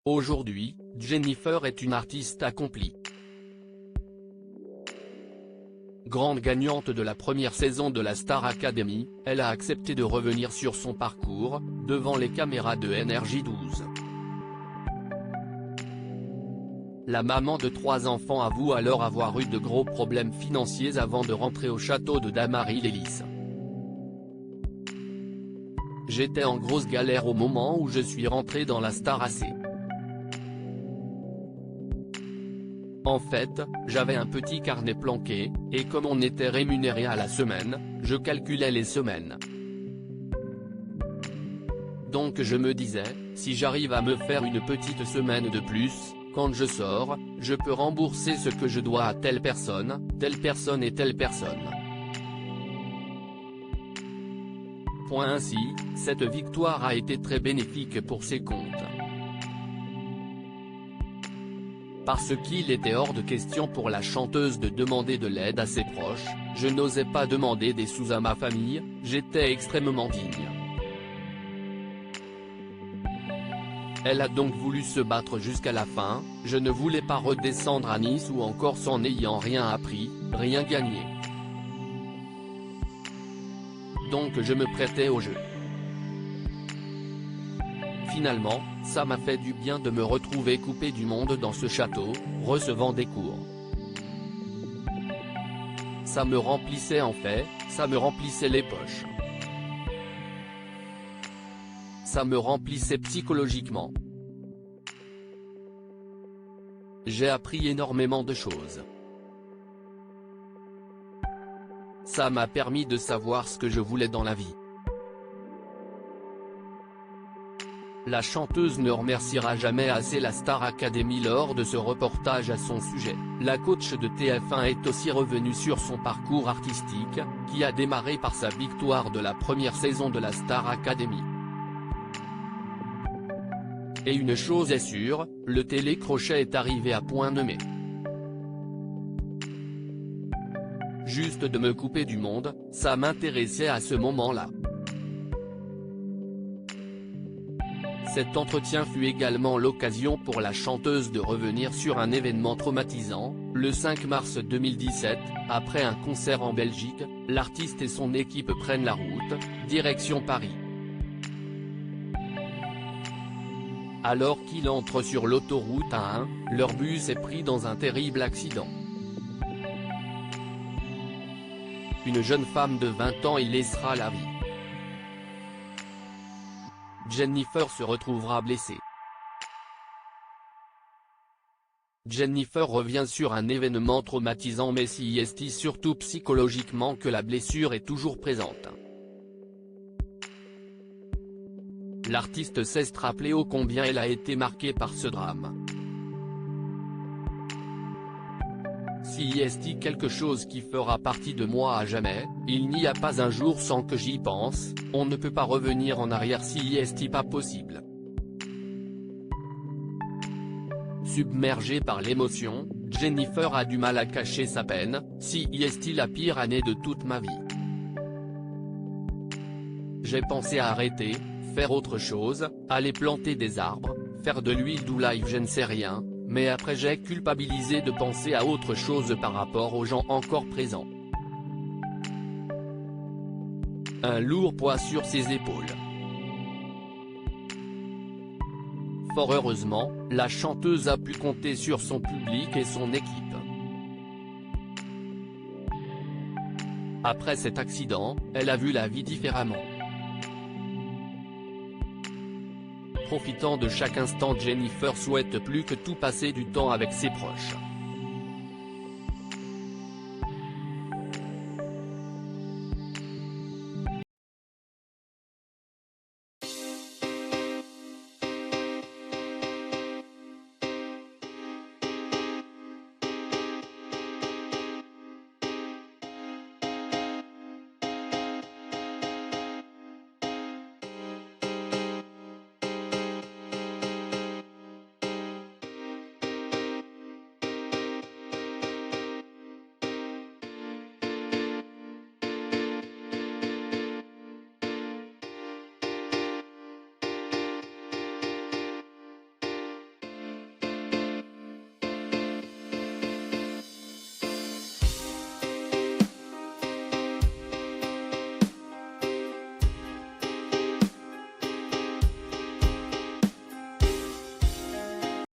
Aujourd'hui, Jennifer est une artiste accomplie. Grande gagnante de la première saison de la Star Academy, elle a accepté de revenir sur son parcours, devant les caméras de NRJ12. La maman de 3 enfants avoue alors avoir eu de gros problèmes financiers avant de rentrer au château de Damary-les-Lys. J'étais en grosse galère au moment où je suis rentrée dans la Star AC. En fait, j'avais un petit carnet planqué, et comme on était rémunéré à la semaine, je calculais les semaines. Donc je me disais, si j'arrive à me faire une petite semaine de plus, quand je sors, je peux rembourser ce que je dois à telle personne et telle personne. Ainsi, cette victoire a été très bénéfique pour ses comptes. Parce qu'il était hors de question pour la chanteuse de demander de l'aide à ses proches, je n'osais pas demander des sous à ma famille, j'étais extrêmement digne. Elle a donc voulu se battre jusqu'à la fin, je ne voulais pas redescendre à Nice ou en Corse en n'ayant rien appris, rien gagné. Donc je me prêtais au jeu. Finalement, ça m'a fait du bien de me retrouver coupé du monde dans ce château, recevant des cours. Ça me remplissait en fait, ça me remplissait les poches. Ça me remplissait psychologiquement. J'ai appris énormément de choses. Ça m'a permis de savoir ce que je voulais dans la vie. La chanteuse ne remerciera jamais assez la Star Academy lors de ce reportage à son sujet. La coach de TF1 est aussi revenue sur son parcours artistique, qui a démarré par sa victoire de la première saison de la Star Academy. Et une chose est sûre, le télécrochet est arrivé à point nommé. Juste de me couper du monde, ça m'intéressait à ce moment-là. Cet entretien fut également l'occasion pour la chanteuse de revenir sur un événement traumatisant. Le 5 mars 2017, après un concert en Belgique, l'artiste et son équipe prennent la route, direction Paris. Alors qu'ils entrent sur l'autoroute A1, leur bus est pris dans un terrible accident. Une jeune femme de 20 ans y laissera la vie. Jennifer se retrouvera blessée. Jennifer revient sur un événement traumatisant mais c'est surtout psychologiquement que la blessure est toujours présente. L'artiste sait rappeler ô combien elle a été marquée par ce drame. C'est quelque chose qui fera partie de moi à jamais, il n'y a pas un jour sans que j'y pense, on ne peut pas revenir en arrière c'est pas possible. Submergée par l'émotion, Jennifer a du mal à cacher sa peine, c'est la pire année de toute ma vie. J'ai pensé à arrêter, faire autre chose, aller planter des arbres, faire de l'huile d'olive je ne sais rien. Mais après j'ai culpabilisé de penser à autre chose par rapport aux gens encore présents. Un lourd poids sur ses épaules. Fort heureusement, la chanteuse a pu compter sur son public et son équipe. Après cet accident, elle a vu la vie différemment. Profitant de chaque instant, Jennifer souhaite plus que tout passer du temps avec ses proches.